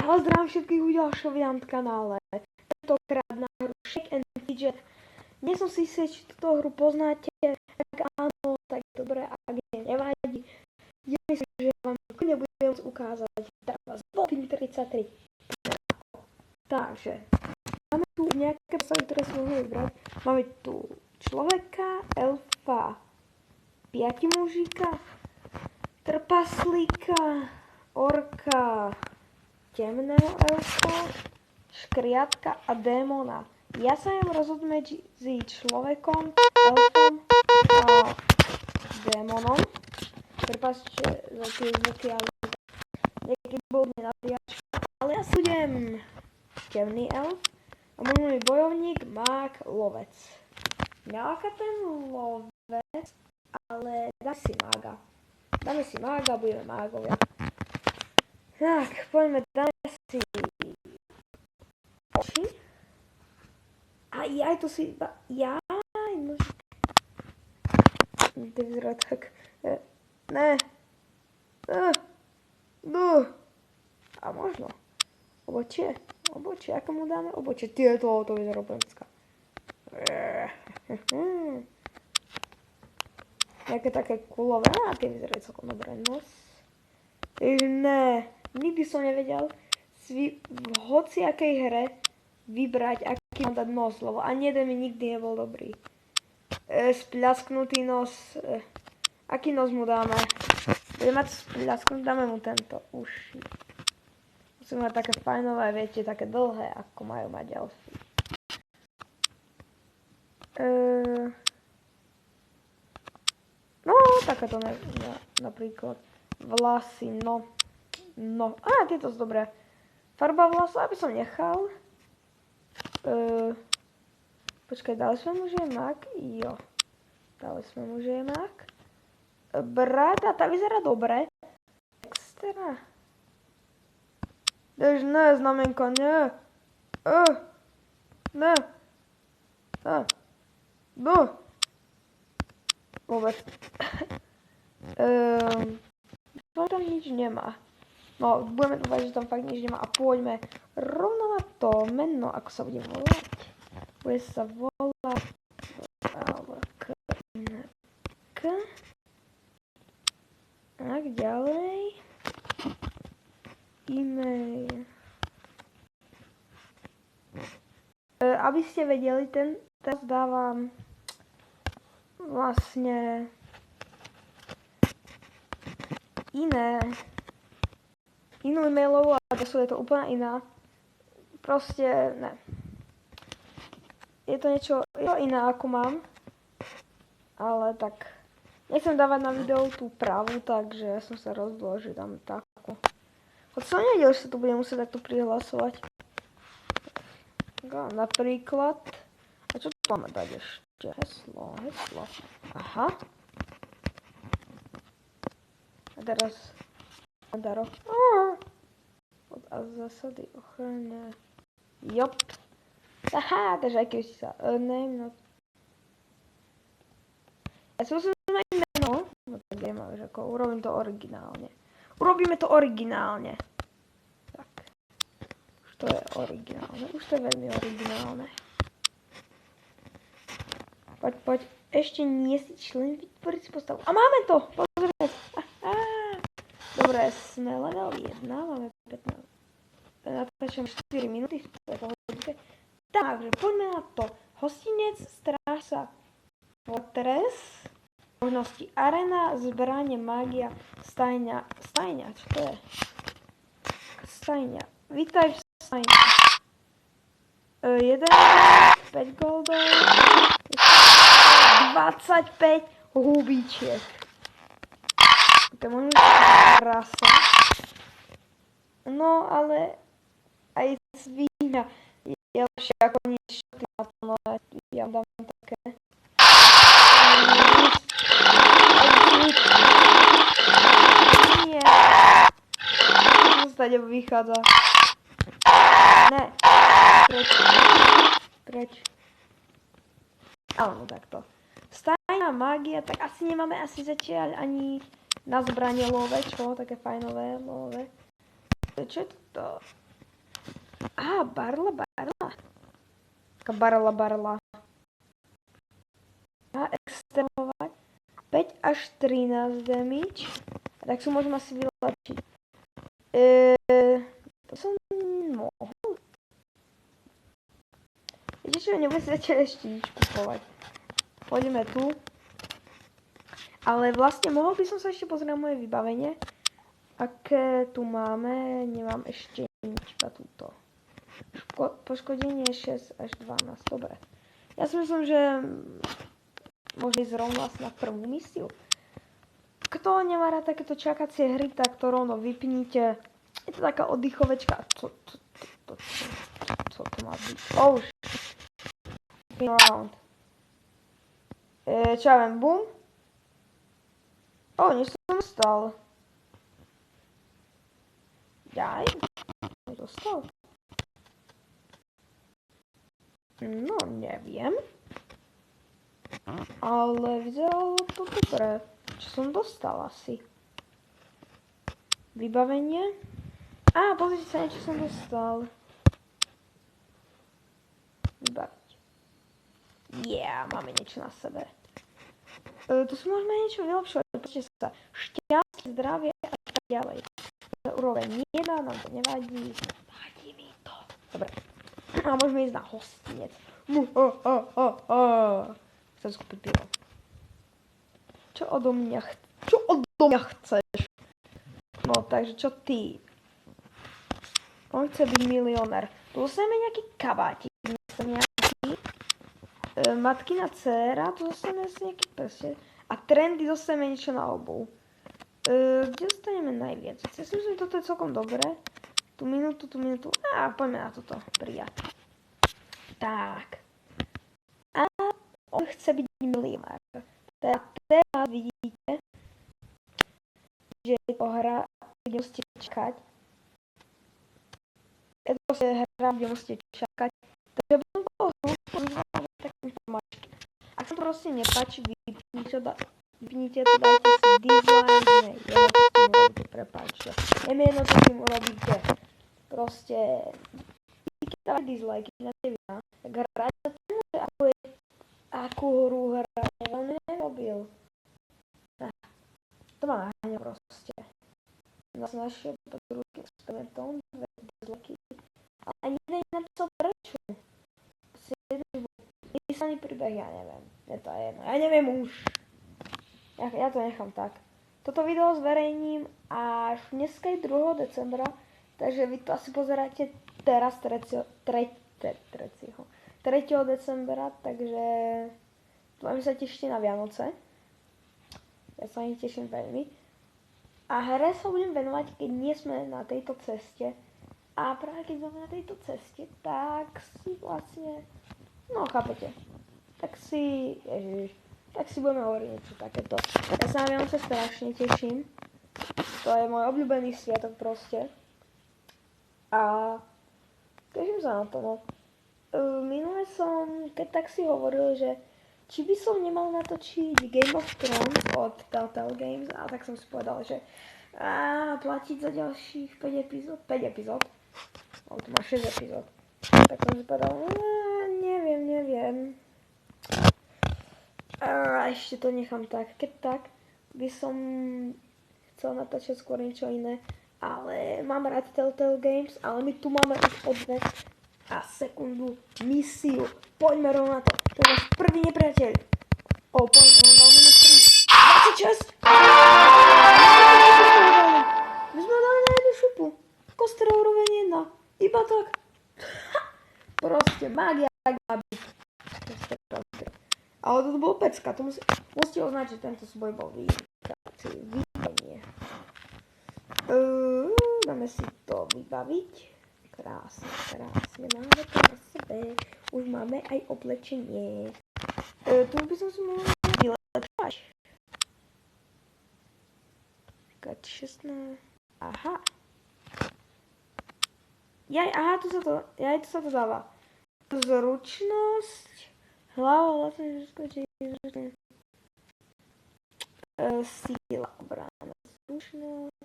Ja vás zdravím všetkých u ďalšieho videa na kanále. Tentokrát na hru Shake and Fidget. Nie som si istý, či túto hru poznáte. Ak áno, tak dobre, ak nie, nevadí. Ja myslím, že vám nebudem môcť ukázať. Teraz vo film 33. Takže, máme tu nejaké postavy, ktoré sme mohli vybrať. Máme tu človeka, elfa, piatimužíka, trpaslíka, orka, temného elfa, škriatka a démona. Ja sa jem rozhodnúť medzi človekom, elfom a démonom. Prepáčte za tie zvuky, ale nejaký bol nenabíjačka. Ale ja súdem temný elf a môj bojovník, mák, lovec. Nejaká ten lovec, ale dá si mága. Dáme si mága, budeme mágovia. Tak, poďme, dáme si oči. A aj to si iba, no. To vyzerá tak, ne, a možno, obočie, ako mu dáme obočie, to vyzerá plemská. Nejaké také kulové, a tie vyzerajú celkom dobré, nos. Ne, nikdy som nevedel v hociakej hre vybrať, aký mám dať nos, lebo ani jeden mi nikdy nebol dobrý. Spľasknutý nos, aký nos mu dáme? Bude mať spľasknutý, dáme mu tento, uši. Musíme mať také fajnové, viete, také dlhé, ako majú mať elfy. No, takéto napríklad. Vlasy, no. Tieto sú dobré. Farba vlasov, aby som nechal. Počkaj, dali sme mu, že je mák? Jo. Dali sme mu, že je mák. Brada, tá vyzerá dobre. Extra. Dež ne, znamenko, ne. Ne. No. Vôbec. Tam nič nemá. No, budeme dúfať, že tam fakt nič nemá a poďme rovno na to meno, ako sa bude volať. Bude sa volať tak ďalej. E-mail. Aby ste vedeli, teraz dávam vlastne inú e-mailovú adresu, je to úplne iná. Proste, ne. Je to niečo iné, ako mám. Ale tak, nechcem dávať na video tú pravú, takže ja som sa rozhodol, že dám takú. Hoď som nevedel, že sa tu budem musieť takto prihlasovať. Napríklad, a čo tu máme dať ešte? Heslo. Aha. A teraz Daro. A zásady ochrany. Jop. Aha, takže aj keby si sa name, no. Ja som zmeniť meno. No tak nemáš, ako urobím to originálne. Urobíme to originálne. Tak. Už to je originálne. Už to je veľmi originálne. Poď. Ešte nie si člen, vytvoriť si postavu. A máme to! Pozrieme. Dobre, sme level 1, máme 15. Natáčam 4 minúty, to je pohodke. Takže, poďme na to. Hostinec, strážca, fortress, možnosti arena, zbranie, mágia, stajňa, čo to je? Stajňa. Vítaj v stajni. 1, 5 goldov, 25 hubíčiek. To je možno rasa. No, ale aj svíňa je lepšie ako nič, ty na to, no ja dám také. Nie. To stade vychádza. Ne. Preč. Áno, takto. Stajná mágia, tak asi nemáme zatiaľ ani na zbranie love, čo? Také fajnové love. Čo je to? Barla. Barla. A extremovať 5 až 13 damage. Tak si môžem asi vylepšiť. To som mohol. Viete čo, nebudem si večer ešte nič kupovať. Poďme tu. Ale vlastne mohol by som sa ešte pozrieť na moje vybavenie. Aké tu máme, nemám ešte nič, iba túto. Poškodenie 6 až 12, dobre. Ja si myslím, že môže ísť rovno asi na prvú misiu. Kto nemá rád takéto čakacie hry, tak to rovno vypnite. Je to taká oddychovečka. Co to má byť? Oh, around. Čo ja viem, boom. Nič som dostal. Jaj, dostal. No, neviem. Ale vyzeralo to dobre. Čo som dostal asi? Vybavenie. Pozrite sa, niečo som dostal. Vybaviť. Máme niečo na sebe. Tu si môžeme niečo vylepšovať. Pozrite sa. Šťastie, zdravie a tak ďalej. Úroveň 1, nám to nevadí. Vadí mi to. Dobre. A môžeme ísť na hostinec. Chcem skúpiť pivo. Čo odo mňa chceš? No, takže čo ty? On chce byť milionér. Tu dostaneme nejaký kabátik. Nejaký. Matkina dcéra. Tu dostaneme nejaký prste. A trendy dostaneme niečo na obu. Kde dostaneme najviac? Ja si myslím, že toto je celkom dobré. Tú minútu. Poďme na toto. Prijať. Tak. A on chce byť milionár. Teraz vidíte, že je to hra, kde musíte čakať. Je to hra, kde musíte čakať. Takže potom toho hru pozývam také informačky. Ak sa to proste nepáči, vypnite to, dajte si dislike. Jedno, čo s tým urobíte, prepáčte. Jedno, čo s tým urobíte. Proste, keď dávate dislike na videa, tak hrať sa tomu, akú hru hra, on nerobil. To má hňa proste. Nás našiel pod druhým experimentom, dve dislike. Ale ani jeden napísal prečo. Písaný príbeh, ja neviem. Je to jedno. Ja neviem už. Ja to nechám tak. Toto video zverejním až dneska je 2. decembra, takže vy to asi pozeráte teraz 3. decembra, takže vám sa tešíte na Vianoce. Ja sa ani teším veľmi. A hre sa budem venovať, keď nie sme na tejto ceste. A práve keď sme na tejto ceste, tak si vlastne, no chápete, tak si budeme hovoriť niečo takéto. Ja sa na Vianoce strašne teším. To je môj obľúbený sviatok proste. A teším sa na to, no. Minule som, keď tak si hovoril, že či by som nemal natočiť Game of Thrones od Telltale Games, a tak som si povedal, že platiť za ďalších 5 epizód, ale tu má 6 epizód, tak som si povedal, neviem, a ešte to nechám tak, keď tak by som chcel natáčať skôr niečo iné, ale mám rád Telltale Games, ale my tu máme už odved a sekundu misiu. Poďme rovno na to. To je náš prvý nepriateľ. Poďme, on dal minus 3. 26! My sme dali na jednu šupu. Kostra úroveň 1. Iba tak. Proste mágia tak má byť. Ale toto bol pecka. To musíte označiť, tento súboj bol výborný. Dáme si to vybaviť. Krásne, máme to na sebe. Už máme aj oblečenie. Tu by som si mohla vylepšovať. 16. Aha. Tu sa to dáva. Zručnosť. Hlava, vlastne všetko, či je síla, obrana, zručnosť.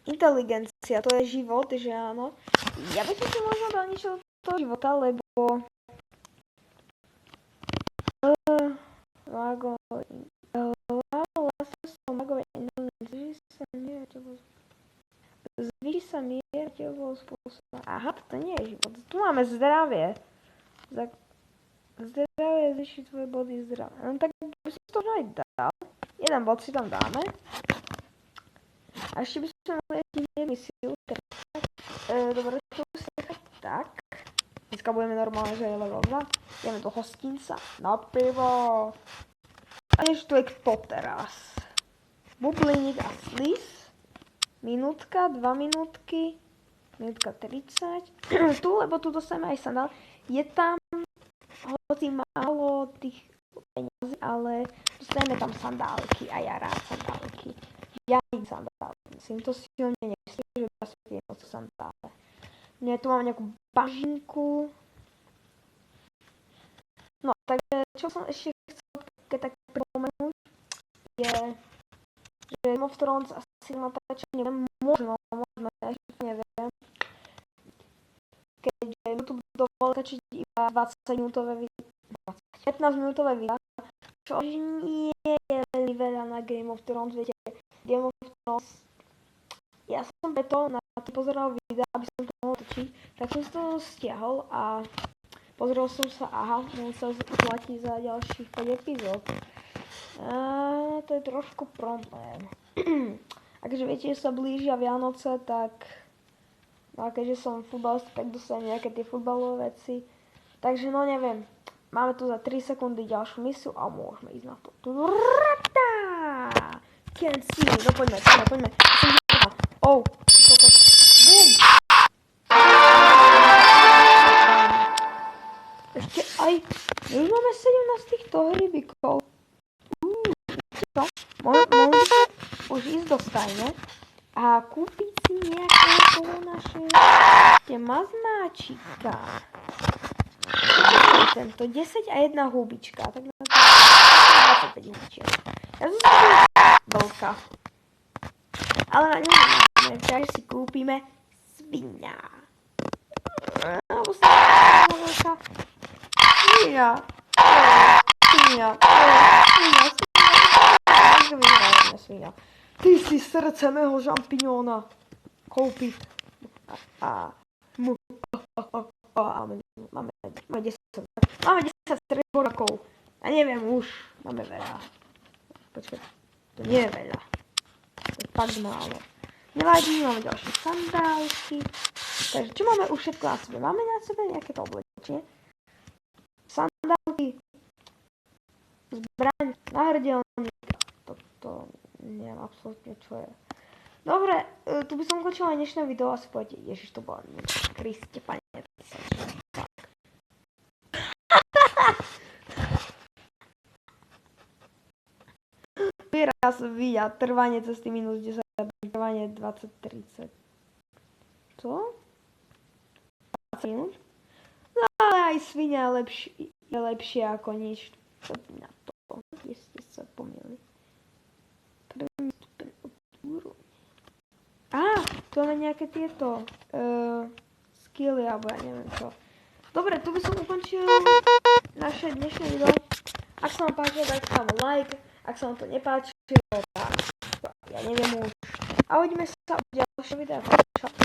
Inteligencia, to je život, že áno. Ja by som si možno dal niečo do toho života, lebo... Zvýši sa miera tebou spôsobom. Aha, to nie je život. Tu máme zdravie. Zdravie zvýši tvoje body zdravie. No tak by si to aj dal. Jeden bod si tam dáme. A ešte by sme mali ešte jednu silu. Dobre, to už sa nechať tak. Dneska budeme normálne, že je level 2. Ideme do hostinca. Na pivo. A než tu je kto teraz? Bubliník a slis. Minútka, 2 minútky. Minútka 30. Tu, lebo tu dostaneme aj sandál. Je tam hoci málo tých peniazí, ale dostaneme tam sandálky a ja rád sandálky. Ja idem sandálky. Myslím, to si o mne nemyslím, že ja si tie nocu sandále. Nie, tu mám nejakú bažinku. No, takže čo som ešte chcel tak pripomenúť, je, že Game of Thrones asi natáčať neviem, možno, ešte neviem. Keďže YouTube dovolil tačiť iba 20-minútové videa, 15-minútové videa, čo nie je veľmi veľa na Game of Thrones, viete, Game of Thrones. Ja som preto na to pozeral videa, aby som to mohol točiť, tak som si to stiahol a pozrel som sa, aha, musel platiť za ďalších 5 epizód. To je trošku problém. A keďže viete, že sa blížia Vianoce, tak no a keďže som futbalista, tak dostanem nejaké tie futbalové veci. Takže no neviem, máme tu za 3 sekundy ďalšiu misiu a môžeme ísť na to. Can't see me. No poďme. Oh, boom. Ešte aj, my už máme 17 týchto hrybíkov. Čo? Môžeme už ísť do stajne a kúpiť si nejakého toho našeho maznáčika. Tento 10 a 1 hubička, tak na to 25 hubičiek. Ja som si veľká. Ale na ňu nemáme, takže si kúpime svinia. Alebo sa veľká svinia. Svinia. Ty si srdce mého žampiňóna. Koupiť. Máme 10 streborokov. A neviem už. Máme veľa. Počkaj. To nie je veľa. To je fakt málo. Nevadí, máme ďalšie sandálky. Takže čo máme už všetko na sebe? Máme na sebe nejaké to oblečenie. Sandálky. Zbraň. Náhrdelník. Toto neviem absolútne čo je. Dobre, tu by som ukončila aj dnešné video a si poviete, ježiš, to bola Kriste, pane. Výraz vidia, trvanie cesty minus 10, trvanie 20-30. Co? 20 minút? No ale aj svinia je lepšie ako nič. Na to, kde ste sa pomýlili. Prvý stupeň od úrovne. Tu máme nejaké tieto skilly, alebo ja neviem čo. Dobre, tu by som ukončil naše dnešné video. Ak sa vám páčilo, dajte tam like. Ak sa vám to nepáčilo, tak ja neviem už. A uvidíme sa v ďalšom videu. Čau.